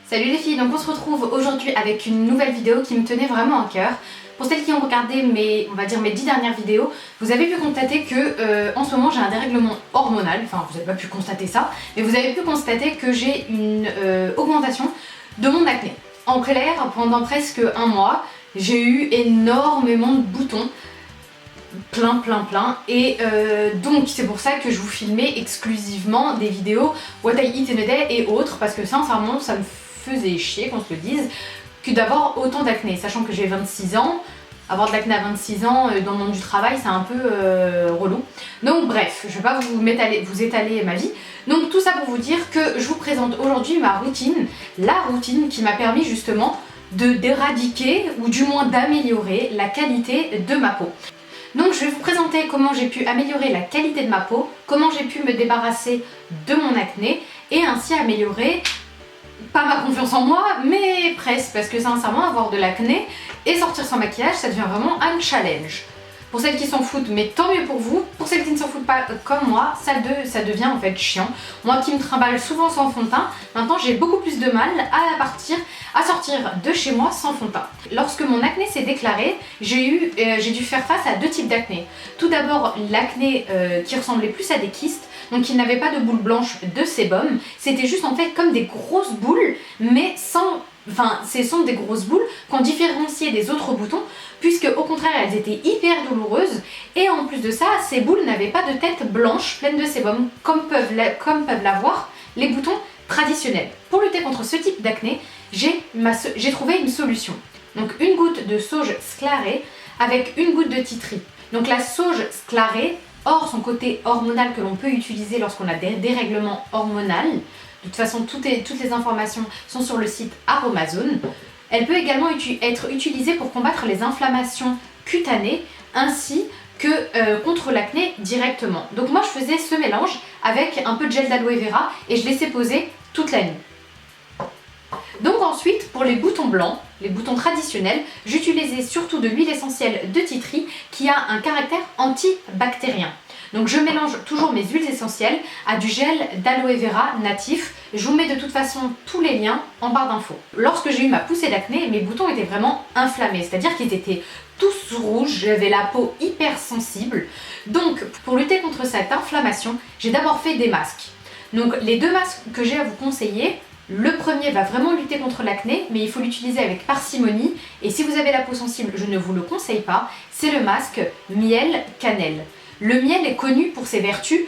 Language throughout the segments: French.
Salut les filles, donc on se retrouve aujourd'hui avec une nouvelle vidéo qui me tenait vraiment à cœur. Pour celles qui ont regardé mes 10 dernières vidéos, vous avez pu constater que en ce moment j'ai un dérèglement hormonal, enfin vous n'avez pas pu constater ça, mais vous avez pu constater que j'ai une augmentation de mon acné. En clair, pendant presque un mois, j'ai eu énormément de boutons, plein, et donc c'est pour ça que je vous filmais exclusivement des vidéos What I Eat in a Day et autres, parce que sincèrement ça me faisait chier qu'on se le dise que d'avoir autant d'acné, sachant que j'ai 26 ans. Avoir de l'acné à 26 ans dans le monde du travail, c'est un peu relou. Donc bref, je vais pas vous étaler ma vie. Donc tout ça pour vous dire que je vous présente aujourd'hui ma routine, la routine qui m'a permis justement d'éradiquer ou du moins d'améliorer la qualité de ma peau. Donc je vais vous présenter comment j'ai pu améliorer la qualité de ma peau, comment j'ai pu me débarrasser de mon acné et ainsi améliorer, pas ma confiance en moi, mais presque, parce que sincèrement avoir de l'acné et sortir sans maquillage, ça devient vraiment un challenge. Pour celles qui s'en foutent, mais tant mieux pour vous. Pour celles qui ne s'en foutent pas comme moi, ça devient en fait chiant. Moi qui me trimballe souvent sans fond de teint, maintenant j'ai beaucoup plus de mal à sortir de chez moi sans fond de teint. Lorsque mon acné s'est déclaré, j'ai dû faire face à deux types d'acné. Tout d'abord l'acné qui ressemblait plus à des kystes, donc il n'avait pas de boules blanches de sébum, c'était juste en fait comme des grosses boules, mais sans... Enfin, ce sont des grosses boules qu'on différenciait des autres boutons, puisque au contraire elles étaient hyper douloureuses, et en plus de ça, ces boules n'avaient pas de tête blanche pleine de sébum comme peuvent l'avoir les boutons traditionnels. Pour lutter contre ce type d'acné, j'ai trouvé une solution. Donc une goutte de sauge sclarée avec une goutte de tea tree. Donc la sauge sclarée, hors son côté hormonal que l'on peut utiliser lorsqu'on a des dérèglements hormonaux. De toute façon, toutes les informations sont sur le site Aromazone. Elle peut également être utilisée pour combattre les inflammations cutanées ainsi que contre l'acné directement. Donc moi je faisais ce mélange avec un peu de gel d'aloe vera et je laissais poser toute la nuit. Donc ensuite, pour les boutons blancs, les boutons traditionnels, j'utilisais surtout de l'huile essentielle de tea tree qui a un caractère antibactérien. Donc je mélange toujours mes huiles essentielles à du gel d'aloe vera natif. Je vous mets de toute façon tous les liens en barre d'infos. Lorsque j'ai eu ma poussée d'acné, mes boutons étaient vraiment inflammés, c'est-à-dire qu'ils étaient tous rouges, j'avais la peau hyper sensible. Donc pour lutter contre cette inflammation, j'ai d'abord fait des masques. Donc les deux masques que j'ai à vous conseiller, le premier va vraiment lutter contre l'acné, mais il faut l'utiliser avec parcimonie. Et si vous avez la peau sensible, je ne vous le conseille pas, c'est le masque miel cannelle. Le miel est connu pour ses vertus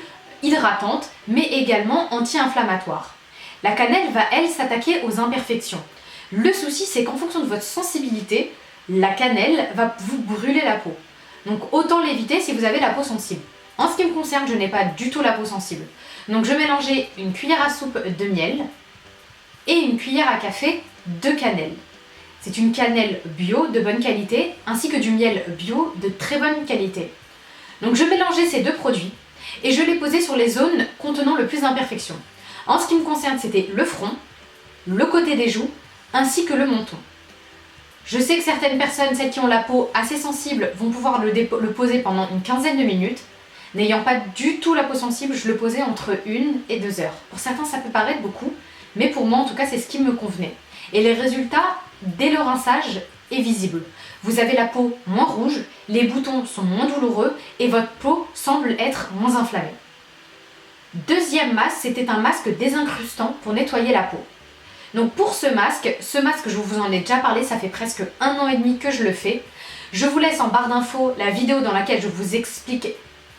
hydratantes, mais également anti-inflammatoires. La cannelle va, elle, s'attaquer aux imperfections. Le souci, c'est qu'en fonction de votre sensibilité, la cannelle va vous brûler la peau. Donc autant l'éviter si vous avez la peau sensible. En ce qui me concerne, je n'ai pas du tout la peau sensible. Donc je mélangeais une cuillère à soupe de miel et une cuillère à café de cannelle. C'est une cannelle bio de bonne qualité, ainsi que du miel bio de très bonne qualité. Donc je mélangeais ces deux produits et je les posais sur les zones contenant le plus d'imperfections. En ce qui me concerne, c'était le front, le côté des joues, ainsi que le menton. Je sais que certaines personnes, celles qui ont la peau assez sensible, vont pouvoir le poser pendant une quinzaine de minutes. N'ayant pas du tout la peau sensible, je le posais entre 1 et 2 heures. Pour certains, ça peut paraître beaucoup, mais pour moi, en tout cas, c'est ce qui me convenait. Et les résultats, dès le rinçage, est visible. Vous avez la peau moins rouge, les boutons sont moins douloureux et votre peau semble être moins inflammée. Deuxième masque, c'était un masque désincrustant pour nettoyer la peau. Donc pour ce masque, je vous en ai déjà parlé, ça fait presque 1 an et demi que je le fais. Je vous laisse en barre d'infos la vidéo dans laquelle je vous explique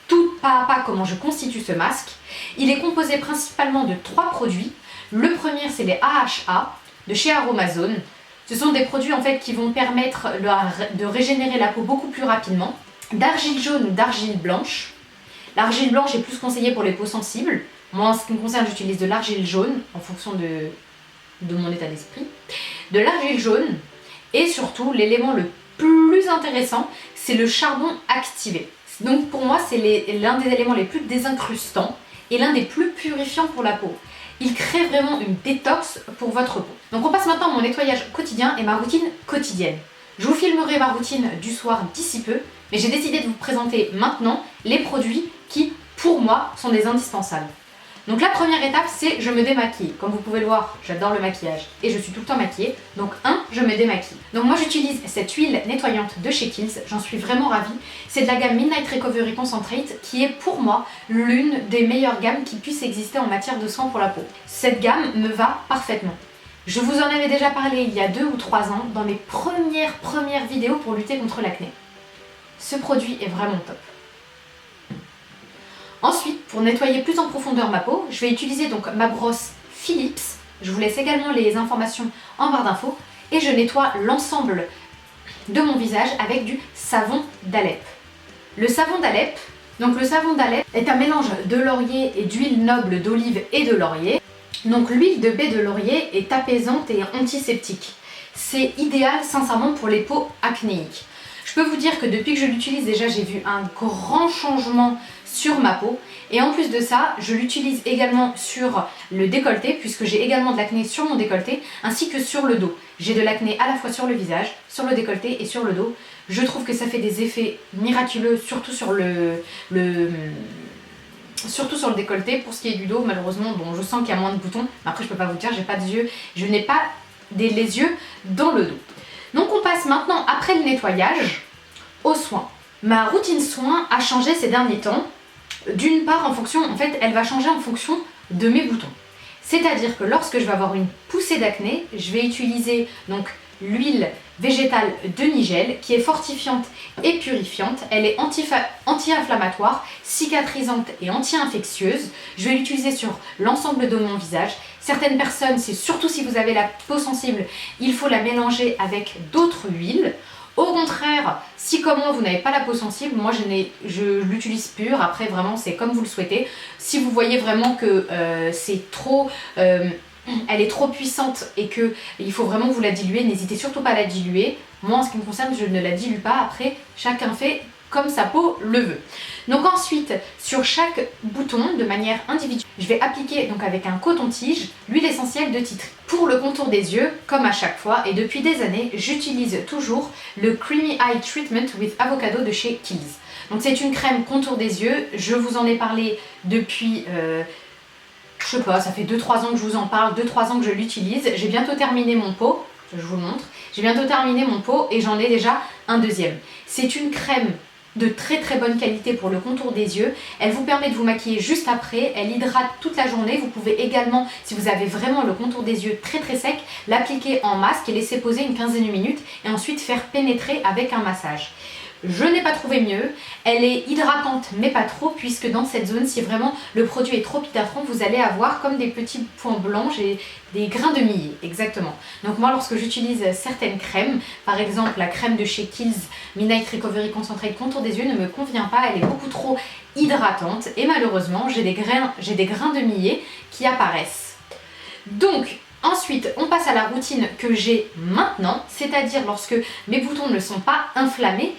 tout pas à pas comment je constitue ce masque. Il est composé principalement de 3 produits. Le premier, c'est les AHA de chez Aromazone. Ce sont des produits en fait qui vont permettre de régénérer la peau beaucoup plus rapidement. D'argile jaune ou d'argile blanche. L'argile blanche est plus conseillée pour les peaux sensibles. Moi, en ce qui me concerne, j'utilise de l'argile jaune en fonction de mon état d'esprit. De l'argile jaune et surtout, l'élément le plus intéressant, c'est le charbon activé. Donc pour moi, c'est l'un des éléments les plus désincrustants et l'un des plus purifiants pour la peau. Il crée vraiment une détox pour votre peau. Donc on passe maintenant à mon nettoyage quotidien et ma routine quotidienne. Je vous filmerai ma routine du soir d'ici peu, mais j'ai décidé de vous présenter maintenant les produits qui, pour moi, sont des indispensables. Donc la première étape, c'est je me démaquille. Comme vous pouvez le voir, j'adore le maquillage et je suis tout le temps maquillée. Donc je me démaquille. Donc moi j'utilise cette huile nettoyante de chez Kiehl's, j'en suis vraiment ravie. C'est de la gamme Midnight Recovery Concentrate qui est pour moi l'une des meilleures gammes qui puissent exister en matière de soins pour la peau. Cette gamme me va parfaitement. Je vous en avais déjà parlé il y a 2 ou 3 ans dans mes premières vidéos pour lutter contre l'acné. Ce produit est vraiment top. Ensuite, pour nettoyer plus en profondeur ma peau, je vais utiliser donc ma brosse Philips. Je vous laisse également les informations en barre d'infos. Et je nettoie l'ensemble de mon visage avec du savon d'Alep. Le savon d'Alep, est un mélange de laurier et d'huile noble d'olive et de laurier. Donc l'huile de baie de laurier est apaisante et antiseptique. C'est idéal sincèrement pour les peaux acnéiques. Je peux vous dire que depuis que je l'utilise déjà, j'ai vu un grand changement sur ma peau. Et en plus de ça, je l'utilise également sur le décolleté, puisque j'ai également de l'acné sur mon décolleté, ainsi que sur le dos. J'ai de l'acné à la fois sur le visage, sur le décolleté et sur le dos. Je trouve que ça fait des effets miraculeux, surtout sur le décolleté. Pour ce qui est du dos, malheureusement, bon, je sens qu'il y a moins de boutons. Après, je peux pas vous dire, j'ai pas de yeux, je n'ai pas les yeux dans le dos. Donc on passe maintenant, après le nettoyage, aux soins. Ma routine soins a changé ces derniers temps. D'une part, elle va changer en fonction de mes boutons. C'est-à-dire que lorsque je vais avoir une poussée d'acné, je vais utiliser donc l'huile végétale de Nigel qui est fortifiante et purifiante. Elle est anti-inflammatoire, cicatrisante et anti-infectieuse. Je vais l'utiliser sur l'ensemble de mon visage. Certaines personnes, c'est surtout si vous avez la peau sensible, il faut la mélanger avec d'autres huiles. Au contraire, si comme moi vous n'avez pas la peau sensible, moi je l'utilise pure. Après vraiment c'est comme vous le souhaitez. Si vous voyez vraiment que elle est trop puissante et qu'il faut vraiment vous la diluer, n'hésitez surtout pas à la diluer. Moi en ce qui me concerne, je ne la dilue pas. Après, chacun fait comme sa peau le veut. Donc ensuite, sur chaque bouton, de manière individuelle, je vais appliquer donc avec un coton-tige l'huile essentielle de tea tree. Pour le contour des yeux, comme à chaque fois, et depuis des années, j'utilise toujours le Creamy Eye Treatment with Avocado de chez Kiehl's. Donc c'est une crème contour des yeux, je vous en ai parlé depuis... je sais pas, ça fait 2-3 ans que je vous en parle, 2-3 ans que je l'utilise. J'ai bientôt terminé mon pot, je vous le montre. J'ai bientôt terminé mon pot et j'en ai déjà un deuxième. C'est une crème de très bonne qualité pour le contour des yeux. Elle vous permet de vous maquiller juste après, elle hydrate toute la journée. Vous pouvez également, si vous avez vraiment le contour des yeux très sec, l'appliquer en masque et laisser poser une quinzaine de minutes et ensuite faire pénétrer avec un massage. Je n'ai pas trouvé mieux, elle est hydratante mais pas trop, puisque dans cette zone, si vraiment le produit est trop hydratant, vous allez avoir comme des petits points blancs et des grains de millet, exactement. Donc moi lorsque j'utilise certaines crèmes, par exemple la crème de chez Kiehl's Midnight Recovery Concentrate contour des yeux ne me convient pas, elle est beaucoup trop hydratante et malheureusement j'ai des grains de millet qui apparaissent. Donc ensuite, on passe à la routine que j'ai maintenant, c'est-à-dire lorsque mes boutons ne sont pas inflammés,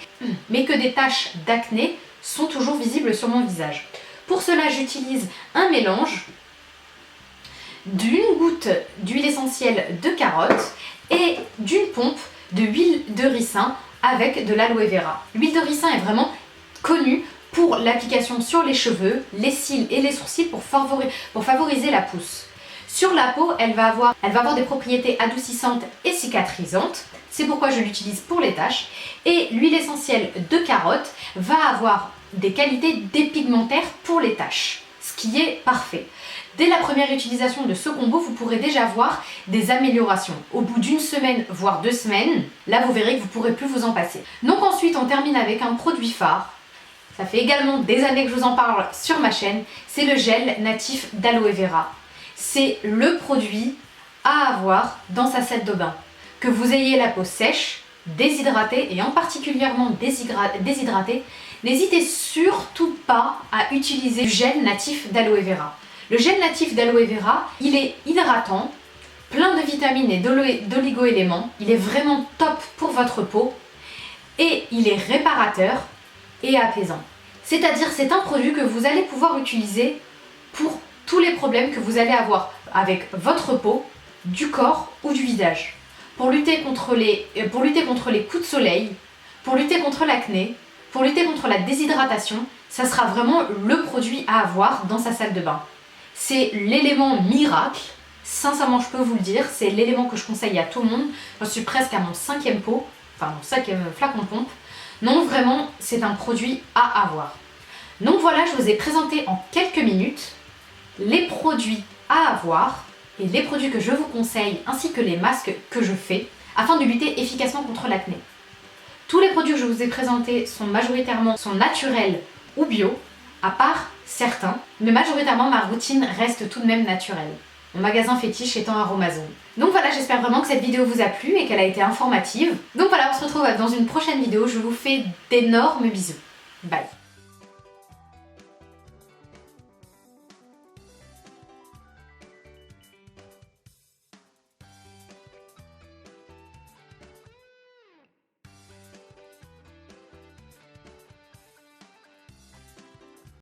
mais que des taches d'acné sont toujours visibles sur mon visage. Pour cela, j'utilise un mélange d'une goutte d'huile essentielle de carotte et d'une pompe de huile de ricin avec de l'aloe vera. L'huile de ricin est vraiment connue pour l'application sur les cheveux, les cils et les sourcils pour favoriser la pousse. Sur la peau, elle va avoir des propriétés adoucissantes et cicatrisantes. C'est pourquoi je l'utilise pour les taches. Et l'huile essentielle de carotte va avoir des qualités dépigmentaires pour les taches, ce qui est parfait. Dès la première utilisation de ce combo, vous pourrez déjà voir des améliorations. Au bout d'une semaine, voire 2 semaines, là vous verrez que vous ne pourrez plus vous en passer. Donc ensuite, on termine avec un produit phare. Ça fait également des années que je vous en parle sur ma chaîne. C'est le gel natif d'aloe vera. C'est le produit à avoir dans sa salle de bain. Que vous ayez la peau sèche, déshydratée et en particulièrement déshydratée, n'hésitez surtout pas à utiliser du gel natif d'aloe vera. Le gel natif d'aloe vera, il est hydratant, plein de vitamines et d'oligo-éléments. Il est vraiment top pour votre peau et il est réparateur et apaisant. C'est-à-dire c'est un produit que vous allez pouvoir utiliser pour tous les problèmes que vous allez avoir avec votre peau, du corps ou du visage. Pour lutter contre les coups de soleil, pour lutter contre l'acné, pour lutter contre la déshydratation, ça sera vraiment le produit à avoir dans sa salle de bain. C'est l'élément miracle. Sincèrement, je peux vous le dire, c'est l'élément que je conseille à tout le monde. J'en suis presque à mon 5e pot, enfin mon 5e flacon de pompe. Donc vraiment, c'est un produit à avoir. Donc voilà, je vous ai présenté en quelques minutes les produits à avoir et les produits que je vous conseille ainsi que les masques que je fais afin de lutter efficacement contre l'acné. Tous les produits que je vous ai présentés sont majoritairement naturels ou bio, à part certains, mais majoritairement ma routine reste tout de même naturelle. Mon magasin fétiche étant Aromazone. Donc voilà, j'espère vraiment que cette vidéo vous a plu et qu'elle a été informative. Donc voilà, on se retrouve dans une prochaine vidéo. Je vous fais d'énormes bisous. Bye.